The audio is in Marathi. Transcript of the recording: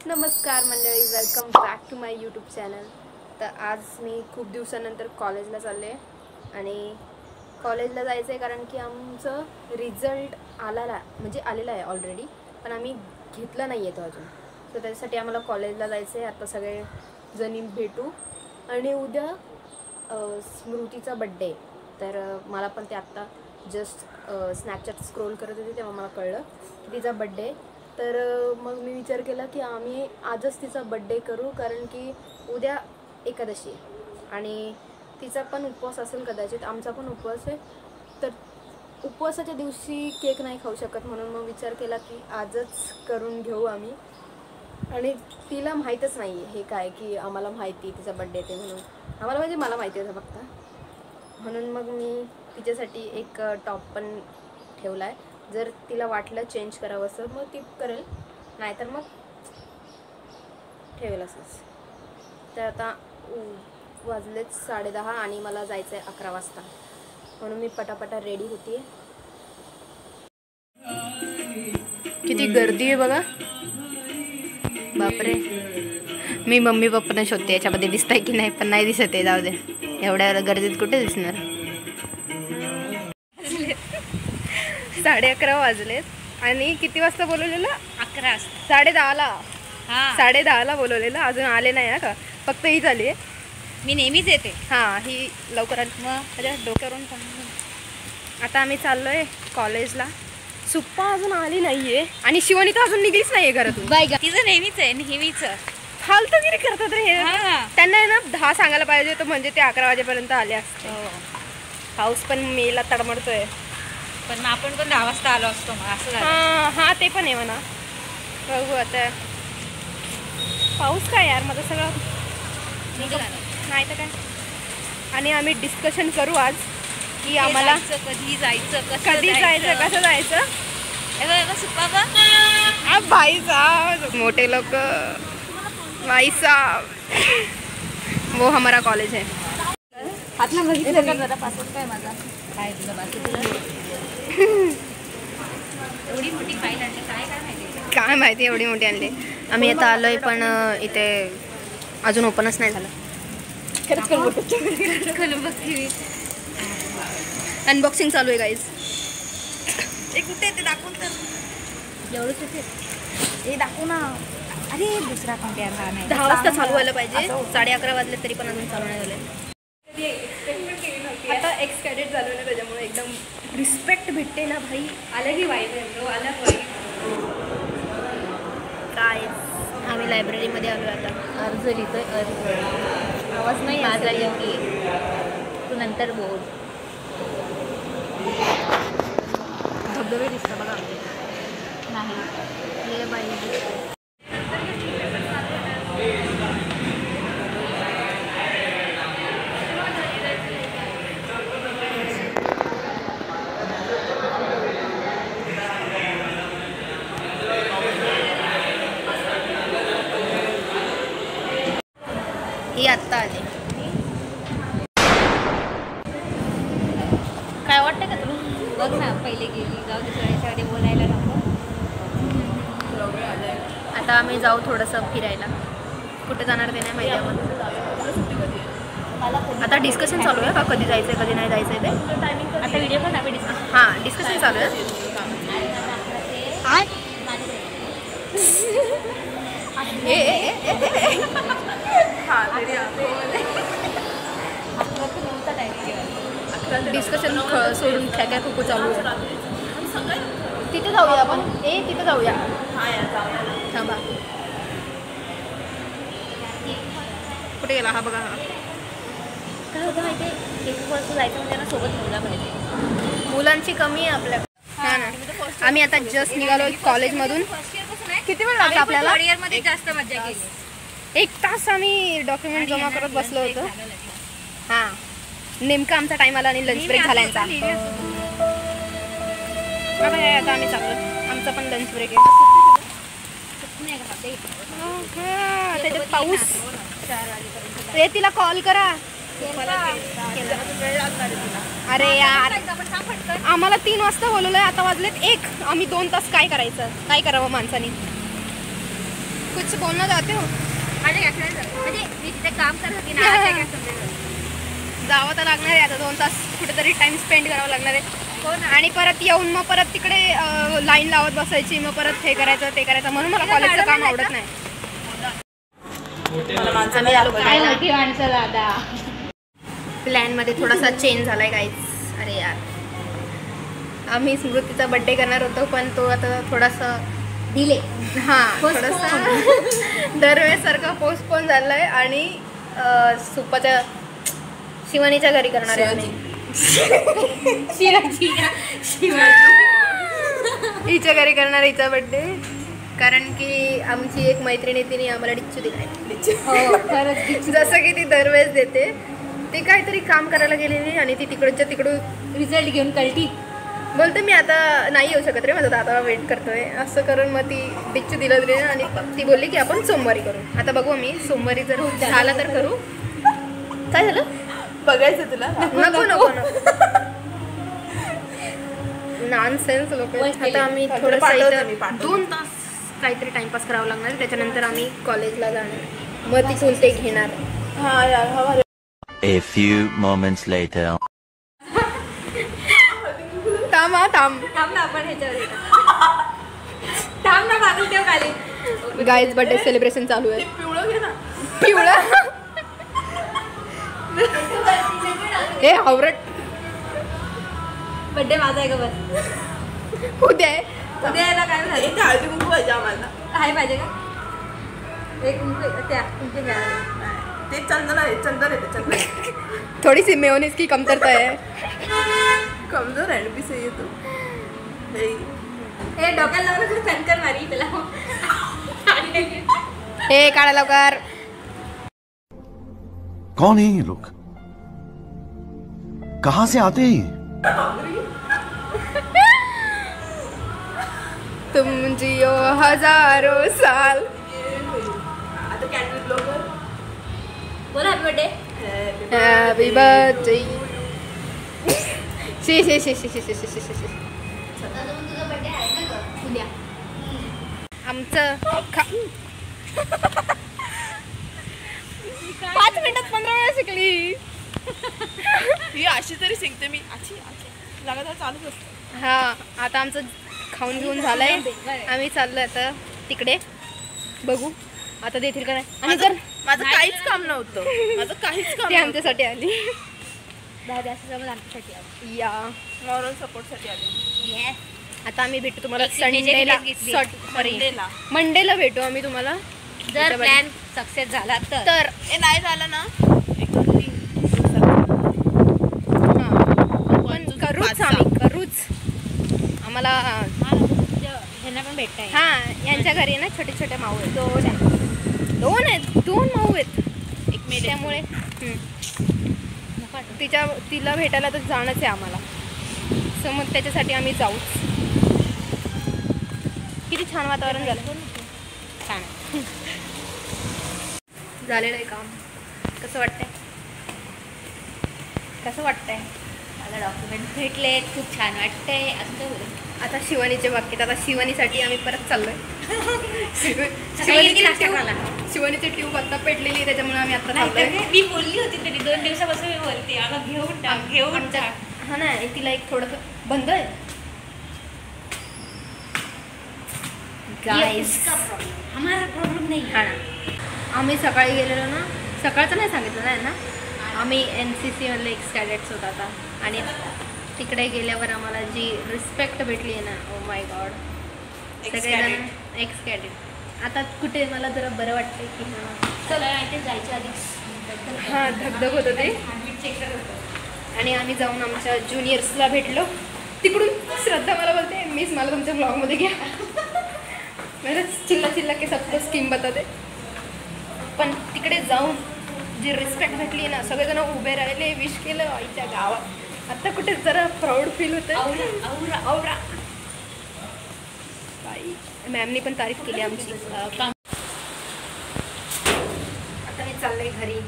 नमस्कार मंडळी, welcome back to my YouTube channel. तर आज मी खूप दिवसानंतर कॉलेजला चालले आणि कॉलेजला जायचं आहे कारण की आमचं रिझल्ट आलेला आहे ऑलरेडी, पण आम्ही घेतलं नाही आहे तो अजून. तर त्यासाठी आम्हाला कॉलेजला जायचं आहे. आता सगळे जणी भेटू आणि उद्या स्मृतीचा बड्डे. तर मला पण ते आत्ता जस्ट स्नॅपचॅट स्क्रोल करत होते तेव्हा मला कळलं की तिचा बड्डे. तर मग मी विचार केला की आम्ही आजच तिचा बड्डे करू, कारण की उद्या एकादशी आहे आणि तिचा पण उपवास असेल कदाचित, आमचा पण उपवास आहे. तर उपवासाच्या दिवशी केक नाही खाऊ शकत, म्हणून मग विचार केला की आजच करून घेऊ आम्ही. आणि तिला माहीतच नाही आहे हे काय, की आम्हाला माहिती तिचा बड्डे ते म्हणून. आम्हाला म्हणजे मला माहिती आहे फक्त, म्हणून मग मी तिच्यासाठी एक टॉप पण ठेवला आहे. जर तिला वाटलं चेंज करावं असं मग ती करेल, नाहीतर मग ठेवेल असंच. तर आता वाजलेच 10:30 आणि मला जायचं आहे 11 वाजता, म्हणून मी पटापटा रेडी होती. किती गर्दी आहे बघा, बापरे. मी मम्मी पप्पांना शोधते याच्यामध्ये दिसत आहे की नाही, पण नाही दिसत आहे. जाऊ दे, एवढ्या गर्दीत कुठे दिसणार. 11:30 वाजलेत आणि किती वाजता बोलवलेलं? 11. 10:30ला. 10:30ला बोलवलेलं, अजून आले नाही ना का, फक्त ही झाली आहे. मी नेहमीच येते. हां, ही लवकर आली. मग माझ्या डोक्यावरून आता आम्ही चाललो आहे कॉलेजला. सुप्पा अजून आली नाही आहे आणि शिवानी तर अजून निघलीच नाही आहे घरातून. तिचं नेहमीच आहे, नेहमीच फालतूगिरी करतात रे हे. त्यांना आहे ना 10 सांगायला पाहिजे होतं, म्हणजे ते 11 वाजेपर्यंत आले असते. पाऊस पण मेला तडमडतोय, पण आपण पण 10 वाजता आलो असतो मग असं झालं. हां ते पण आहे म्हणा. बघू आता. पाऊस काय यार, माझं सगळं नाही तर काय. आणि आम्ही डिस्कशन करू आज की आम्हाला कधी जायचं, कसं जायचं. भाई साहब, मोठे लोक, भाई साहब, वो हमारा कॉलेज है. हात ना बघितलं का जरा पासवर्ड काय माझा, काय तुझं बाकी तुला एवढी मोठी फाईल आणली काय माहिती एवढी मोठी आणली. आम्ही आता आलोय पण इथे अजून ओपनच नाही झालं. अनबॉक्सिंग चालू आहे गाईज. कुठे ते दाखवून तर एवढंच होते हे दाखवू ना. अरे दुसरा कोणत्या 10 वाजता चालू व्हायला पाहिजे. 11:30 वाजले तरी पण अजून चालू नाही झाले. आता एक्साइटेड झालो ना, त्याच्यामुळे एकदम रिस्पेक्ट भेटते ना भाई. आलं की वाईट आहे, आलं भाई. काय आम्ही लायब्ररीमध्ये आलो आता. अर्ज लिहितोय, आवाज नाही माझा लिहिते, तू नंतर बोल. धबधबे दिसतं बघा नाही हे बाई. ही आत्ता आली. काय वाटतं का तुला? बघ ना, पहिले गेली, जाऊ दुसऱ्याच्या आधी बोलायला नको. आता आम्ही जाऊ थोडंसं फिरायला. कुठे जाणार ते नाही माहिती आम्हाला. आता डिस्कशन चालू आहे का कधी जायचं आहे कधी नाही जायचं आहे ते. आता व्हिडिओ पण आम्ही डिस्कशन चालू आहे. डिस्कशन सोडून खेळ्या खूप चालू आहे. तिथे जाऊया आपण. तिथे जाऊया. थांबा, कुठे गेला हा बघा. हा काय होतं माहिती आहे, एक वर्ष जायचं म्हणजे ना सोबत मुला पाहिजे. मुलांची कमी आहे आपल्या. हां ना. आम्ही आता जस्ट निघालो कॉलेजमधून. किती वेळ लागला आपल्याला? थर्ड इयरमध्ये जास्त मजा केली. 1 तास आम्ही डॉक्युमेंट जमा करत बसलो होतो. हां, नेमका आमचा टाइम आला आणि लंच ब्रेक झाल्याचा. आता आम्ही चाललो, आमचा पण लंच ब्रेक आहे. त्याच्यात पाऊस. तिला कॉल करा. अरे यार, आम्हाला 3 वाजता बोलवलंय, आता वाजलेत 1. आम्ही 2 तास काय करायचं, काय करावं माणसाने. कुछ कुछ बोलना चाहते हो? माझ्या गॅसवर म्हणजे मी तिथे काम करत होती ना त्या गॅसवर जावं तर लागणार आहे आता 2 तास कुठेतरी टाइम स्पेंड करावा लागणार आहे. हो ना. आणि परत येऊन मग परत तिकडे लाईन लावत बसायची, मग परत हे करायचं ते करायचं, म्हणून मला कॉलेजचं काम आवडत नाही. प्लॅन मध्ये थोडासा चेंज झालाय गाईज. अरे यार, आम्ही स्मृतीचा बर्थडे करणार होतो पण तो आता थोडासा डिले थोडासा दरवेळेस सारखं पोस्टपोन झालाय आणि सुपाच्या शिवानीच्या घरी करणार आहे आम्ही. हिच्या घरी करणार हिचा बर्थडे, कारण की आमची एक मैत्रिणी तिने आम्हाला डिच्चू दिलाय. जसं की ती दरवेळेस देते. ती काहीतरी काम करायला गेलेली आणि ती तिकडच्या तिकडून रिझल्ट घेऊन कळती बोलते मी आता नाही येऊ शकत रे, माझा दादा वेट करतोय असं करून मग ती डिच्चू दिलं आणि ती बोलली की आपण सोमवारी करू. आता बघू आम्ही सोमवारी जर झाला तर करू. काय झालं बघायचं तुला? नको नको नॉनसेन्स लोक. आता आम्ही थोडंसं 2 तास काहीतरी टाइमपास करावं लागणार, त्याच्यानंतर आम्ही कॉलेजला जाणार, मग तिथून ते घेणार. हा यार हवा. A few moments later. थांब ना आपण ह्याच्यावर थांब ना बाजू ठेव खाली. गाईज बर्थडे सेलिब्रेशन चालू आहे. पिवळं घे ना. पिवळं हे आवरट. बर्थडे माझा आहे का बस. उद्या आहे. उद्या यायला काय झालं? इथे हळदी कुंकू पाहिजे आम्हाला. आहे पाहिजे का? एक त्या तुमच्या घराला ते चंदन आहे, चंदन आहे, ते चंदन. थोडी सी मेयोनीज की कमतरता है. कमजोर आहे भी सही तू. हे डोक्याला लावून कणकण मारी त्याला. हे काढा लवकर. कौन है ये लोग? कहाँ से आते हैं? तुम जियो हजारों साल. आता कॅन्डल लवकर. बोला हॅपी बर्थडे. Happy birthday. शी. उद्या आमचं 5 मिनिटात 15 वेळा शिकली. ही अशी तरी शिकते मी. अशी लगातार चालूच असते. हा आता आमचं खाऊन घेऊन झालंय, आम्ही चाललोय आता तिकडे. बघू आता देतील का नाही. आणि जर माझं काहीच काम नव्हतं, माझं काहीच काम ती आमच्यासाठी आली. जास्त समज आमच्यासाठी या मॉरल सपोर्टसाठी आले. आता आम्ही भेटू तुम्हाला Signature संडेला. घेतली. मंडेला. मंडेला भेटू आम्ही तुम्हाला. जर प्लॅन सक्सेस झाला तर हे नाही झालं ना पण करूच आम्हाला. ह्यांना पण भेटताय. हा यांच्या घरी ना छोटे छोटे माऊ आहेत. 2 आहेत. 2 माऊ आहेत. एक मेल. त्यामुळे तिला भेटायला तर जाणंच आहे आम्हाला. सो मग त्याच्यासाठी आम्ही जाऊच. किती छान वातावरण झालं. छान झालेलं आहे काम. कसं वाटतंय? मला डॉक्युमेंट भेटले, खूप छान वाटतंय. असं काय बोलू? आता शिवानीच्या बाबतीत आता शिवानीसाठी आम्ही परत चाललोय. शिवानीची ट्यूब आता पेटलेली आहे, त्याच्यामुळे आम्ही आता चाललोय. मी बोलली होती तरी 2 दिवसापासून मी बोलते आम्हाला घेऊन टाक. हा ना, तिला एक थोडंसं बंद आहे. गाईस हमारा प्रॉब्लेम नाही. हा ना, आम्ही सकाळी गेलेलो ना, सकाळचं नाही सांगितलं ना. आम्ही NCC मधले एक्स कॅडेट्स होता आता, आणि तिकडे गेल्यावर आम्हाला जी रिस्पेक्ट भेटली आहे ना, ओ माय गॉड. सगळेजण एक्स कॅडेट. आता कुठे मला जरा बरं वाटतंय की चला इथे जायच्या आधी हां धगधग होतं ते. आणि आम्ही जाऊन आमच्या ज्युनियर्सला भेटलो. तिकडून श्रद्धा मला बोलते, मिस मला तुमच्या ब्लॉगमध्ये घ्या. मला चिल्ला के सबको स्कीम बताते. पण तिकडे जाऊन जी रिस्पेक्ट भेटली ना, सगळेजण उभे राहिले, विश केलं आईच्या गावात. आता कुठे जरा प्राऊड फील होतं. औरा मॅमनी पण तारीफ केली आमची. आता मी चाललंय घरी.